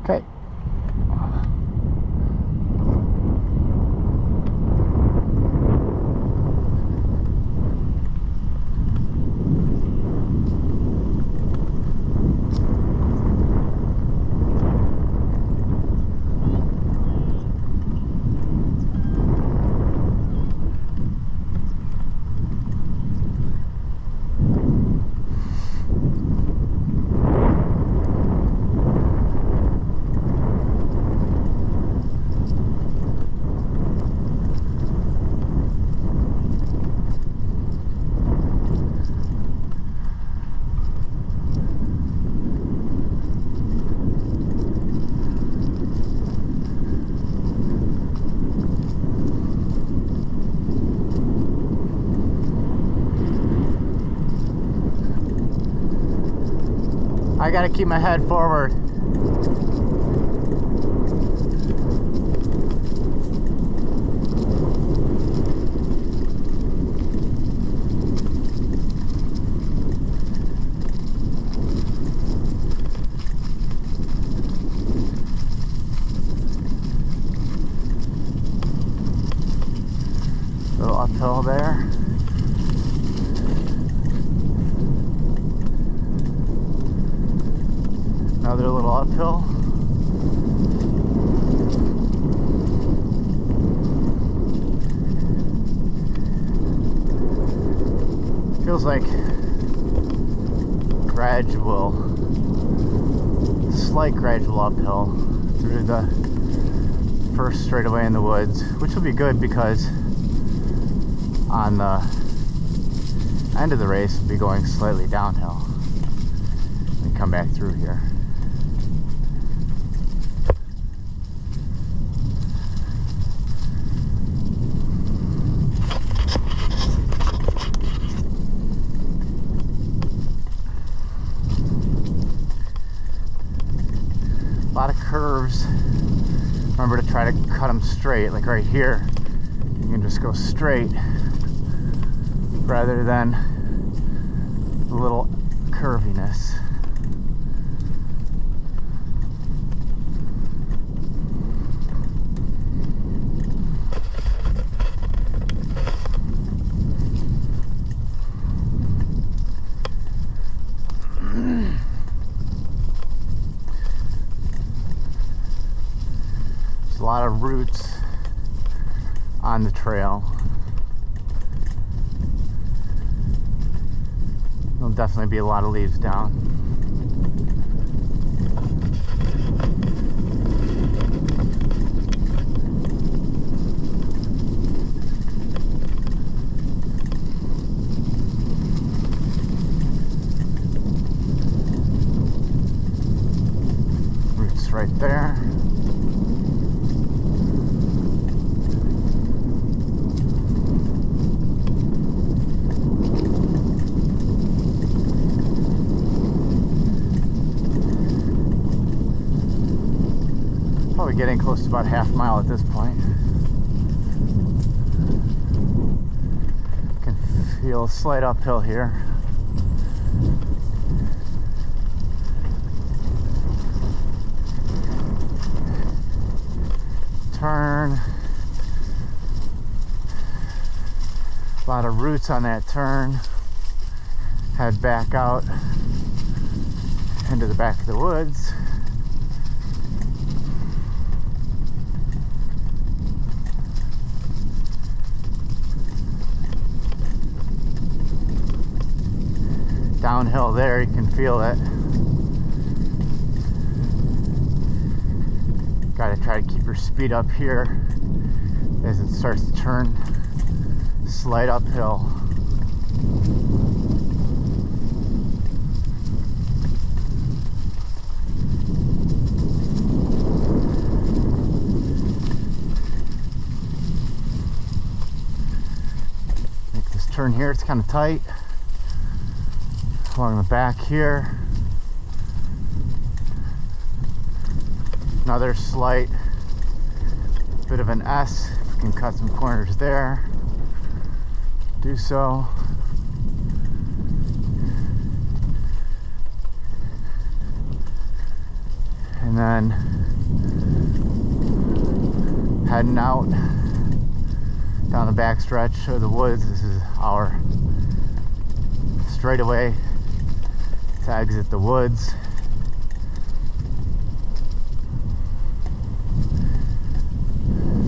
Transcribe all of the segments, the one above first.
Okay. I gotta keep my head forward. Little uphill there. Another little uphill. Feels like slight gradual uphill through the first straightaway in the woods, which will be good because on the end of the race we'll be going slightly downhill and come back through here. A lot of curves. Remember to try to cut them straight, like right here. You can just go straight rather than a little curviness. There's a lot of roots on the trail. There'll definitely be a lot of leaves down. Roots right there. Probably getting close to about half mile at this point. Can feel a slight uphill here. Turn. A lot of roots on that turn. Head back out into the back of the woods. Downhill there, you can feel it. Gotta try to keep your speed up here as it starts to turn slight uphill. Make this turn here, it's kind of tight. Along the back here, another slight bit of an S. If we can cut some corners there, do so. And then heading out down the back stretch of the woods. This is our straightaway to exit the woods.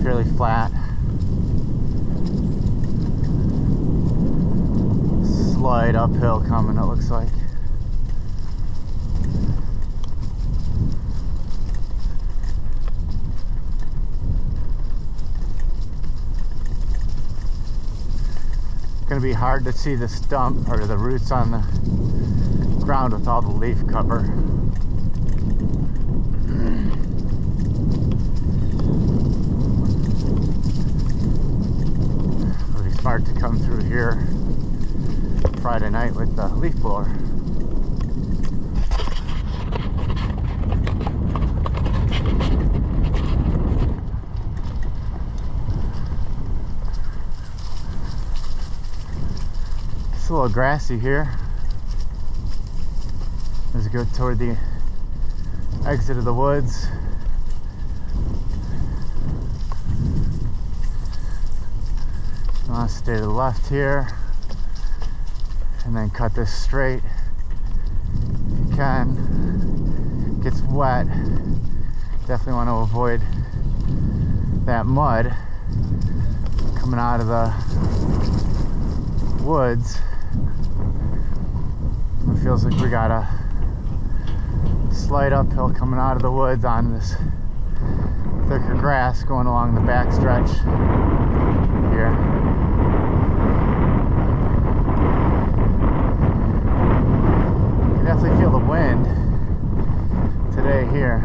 Fairly flat. Slight uphill coming, it looks like. Gonna be hard to see the stump or the roots on the ground with all the leaf cover. It'll be smart to come through here Friday night with the leaf blower. It's a little grassy here as we go toward the exit of the woods. I want to stay to the left here and then cut this straight. If you can, it gets wet. Definitely want to avoid that mud coming out of the woods. It feels like we got a slight uphill coming out of the woods on this thicker grass going along the back stretch here. You can definitely feel the wind today here.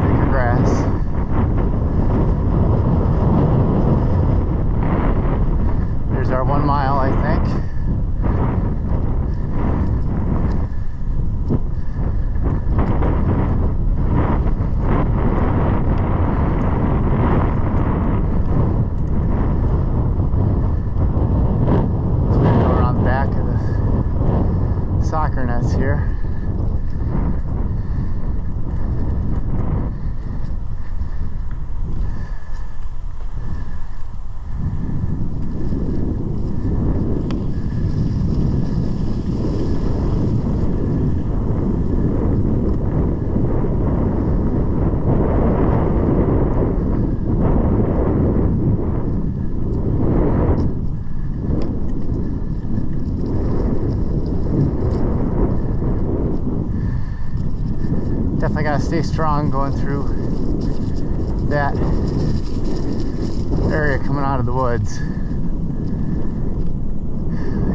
Thicker grass. There's our 1 mile, I think. So we're going to go around the back of the soccer nets here. Definitely gotta stay strong going through that area coming out of the woods.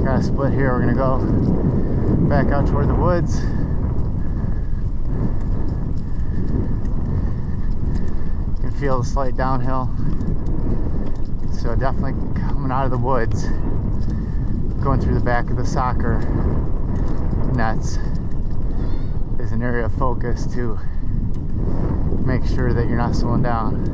Got a split here. We're gonna go back out toward the woods. You can feel the slight downhill. So definitely coming out of the woods, going through the back of the soccer nets is an area of focus to make sure that you're not slowing down.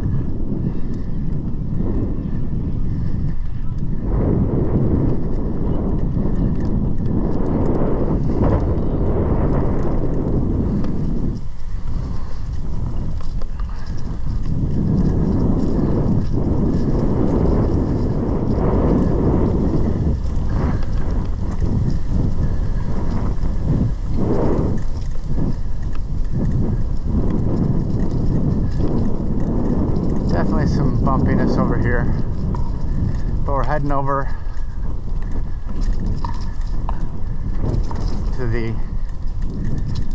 Definitely some bumpiness over here, but we're heading over to the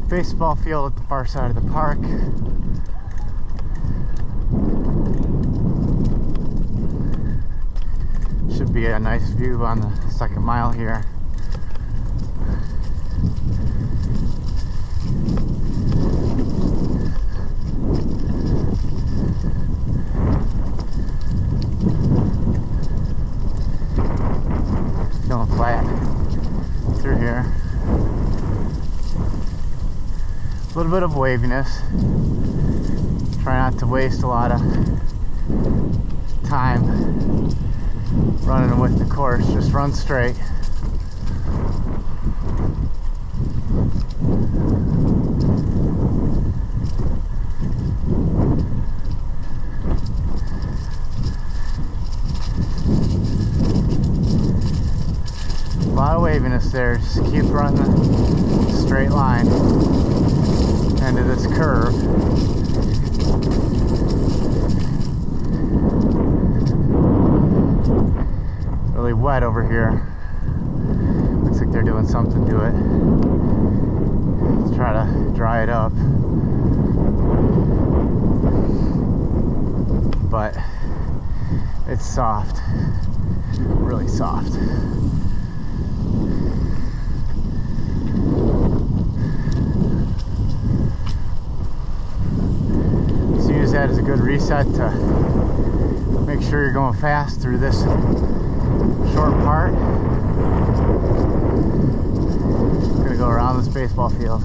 baseball field at the far side of the park. Should be a nice view on the second mile here. Feeling flat through here. A little bit of waviness. Try not to waste a lot of time running with the course. Just run straight. there. Just keep running the straight line into this curve. Really wet over here. Looks like they're doing something to it. Let's try to dry it up. But it's soft, really soft. So use that as a good reset to make sure you're going fast through this short part. I'm gonna go around this baseball field.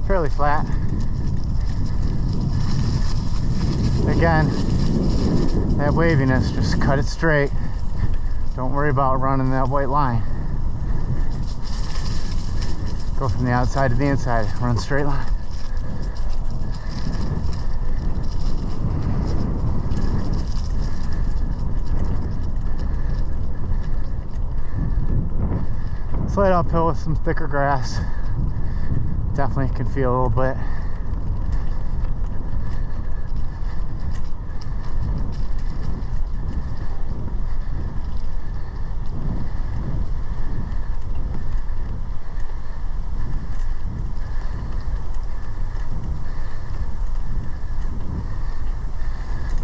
Fairly flat. Again, that waviness, just cut it straight. Don't worry about running that white line. Go from the outside to the inside, run straight line. Slight uphill with some thicker grass. Definitely can feel a little bit.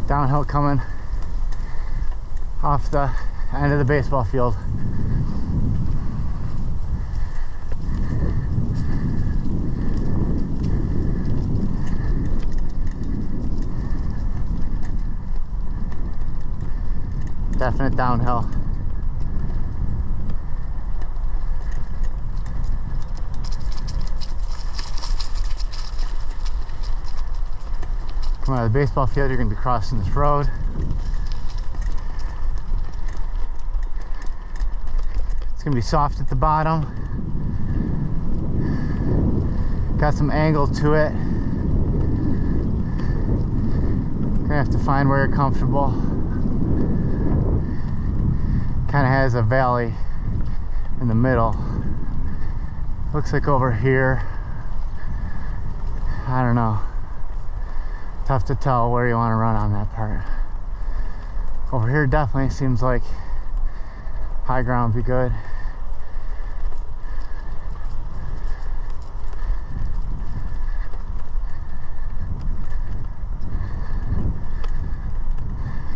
Downhill coming off the end of the baseball field. Definite downhill. Come out of the baseball field, you're going to be crossing this road. It's going to be soft at the bottom. Got some angle to it. Gonna have to find where you're comfortable. Kind of has a valley in the middle. Looks like over here, I don't know. Tough to tell where you want to run on that part. Over here definitely seems like high ground would be good.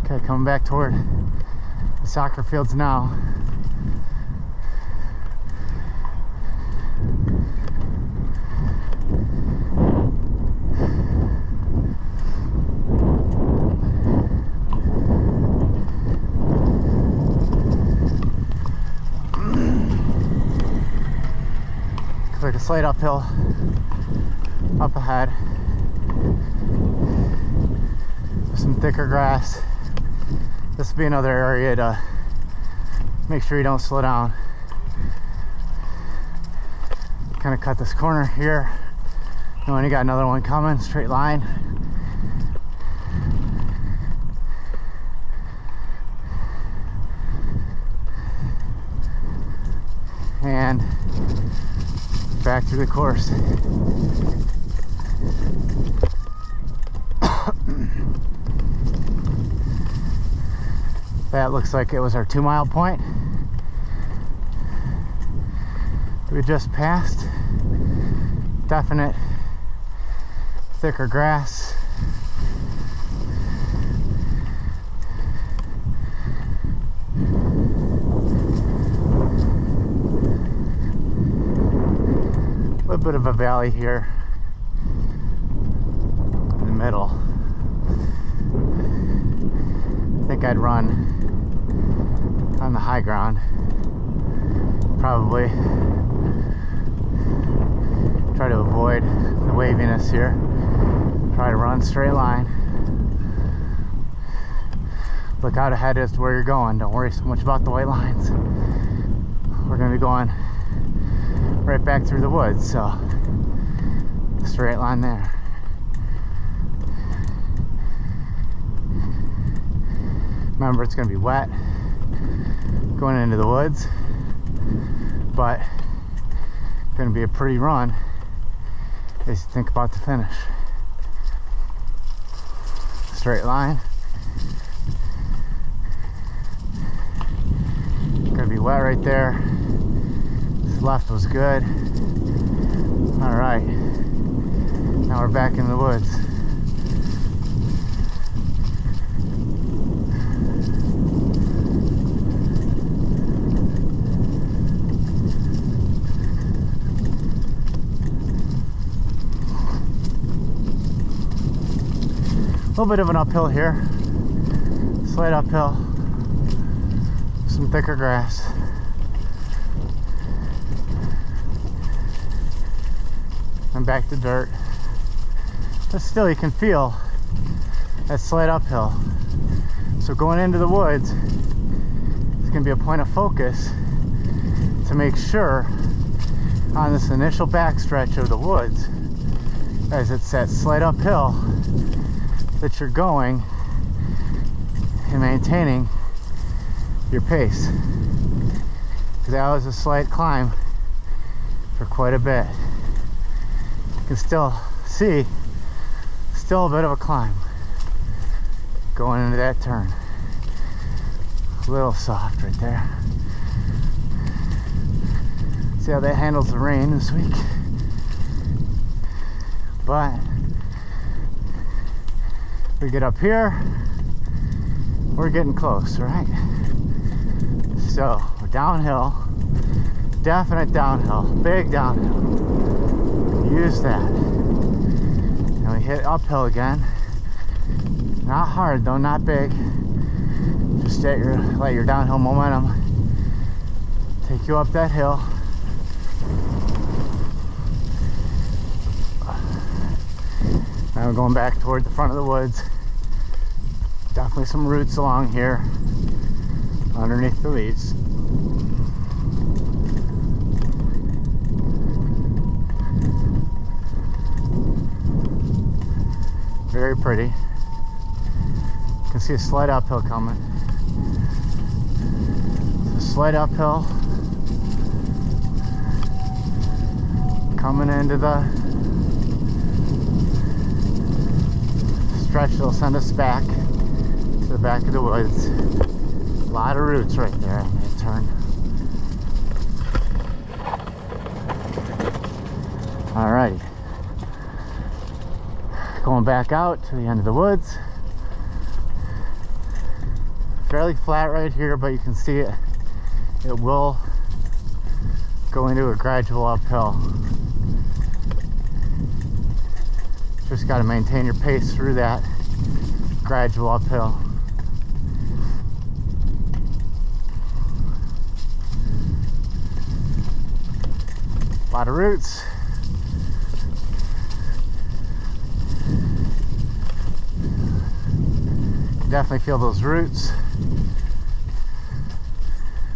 Okay, coming back toward the soccer fields now. Looks like a slight uphill up ahead. Some thicker grass. This will be another area to make sure you don't slow down. Kind of cut this corner here. And when you got another one coming, straight line. And back to the course. That looks like it was our 2 mile point. We just passed. Definite thicker grass. A little bit of a valley here in the middle. I think I'd run on the high ground, probably. Try to avoid the waviness here. Try to run straight line. Look out ahead as to where you're going. Don't worry so much about the white lines. We're going to be going right back through the woods, so Straight line there. Remember, it's going to be wet going into the woods, but it's going to be a pretty run as you think about the finish. Straight line. Going to be wet right there. This left was good. All right, now we're back in the woods. A little bit of an uphill here, slight uphill, some thicker grass. And back to dirt, but still you can feel that slight uphill. So going into the woods, it's going to be a point of focus to make sure on this initial backstretch of the woods, as it's that slight uphill, that you're going and maintaining your pace, because that was a slight climb for quite a bit. You can still see still a bit of a climb going into that turn. A little soft right there. See how that handles the rain this week. But we get up here, we're getting close, right? So we're downhill, definite downhill, big downhill. Use that. And we hit uphill again. Not hard though, not big. Just let your downhill momentum take you up that hill. Now we're going back toward the front of the woods. Definitely some roots along here underneath the leaves. Very pretty. You can see a slight uphill coming. It's a slight uphill coming into the stretch that'll send us back to the back of the woods. A lot of roots right there on that turn. Alrighty. Going back out to the end of the woods. Fairly flat right here, but you can see it will go into a gradual uphill. Just got to maintain your pace through that gradual uphill. A lot of roots. Definitely feel those roots.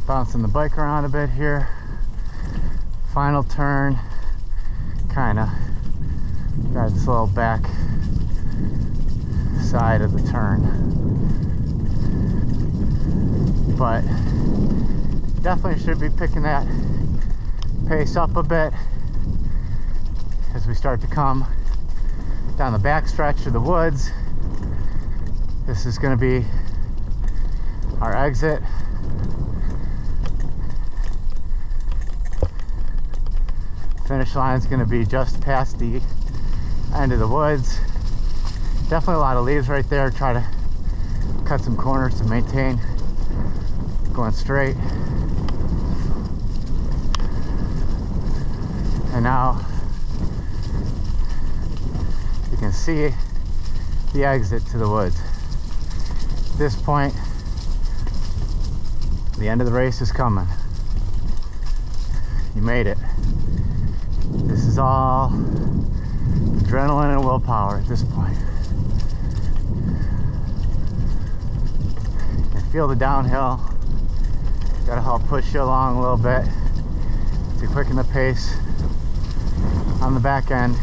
Bouncing the bike around a bit here. Final turn, kind of got this little back side of the turn, but definitely should be picking that pace up a bit as we start to come down the back stretch of the woods. This is going to be our exit. Finish line is going to be just past the end of the woods. Definitely a lot of leaves right there. Try to cut some corners to maintain going straight. And now you can see the exit to the woods. At this point, the end of the race is coming. You made it. This is all adrenaline and willpower at this point. You can feel the downhill. Gotta help push you along a little bit to quicken the pace on the back end.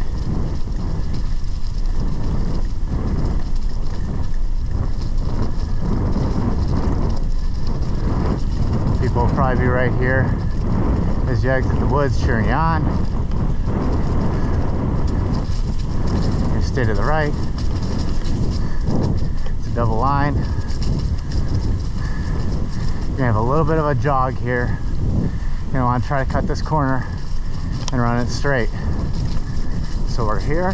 might be right here as you exit the woods, cheering you on. You stay to the right. It's a double line. You're gonna have a little bit of a jog here. You're gonna want to try to cut this corner and run it straight. So we're here.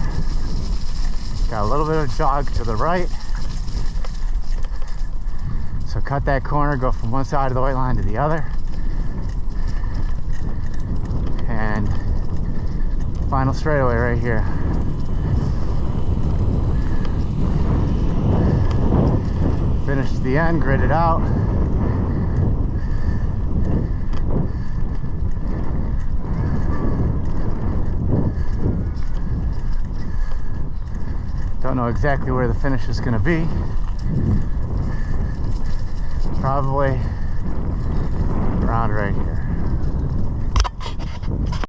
Got a little bit of jog to the right. So cut that corner, go from one side of the white line to the other. And final straightaway right here. Finish to the end, grid it out. Don't know exactly where the finish is going to be. Probably around right here.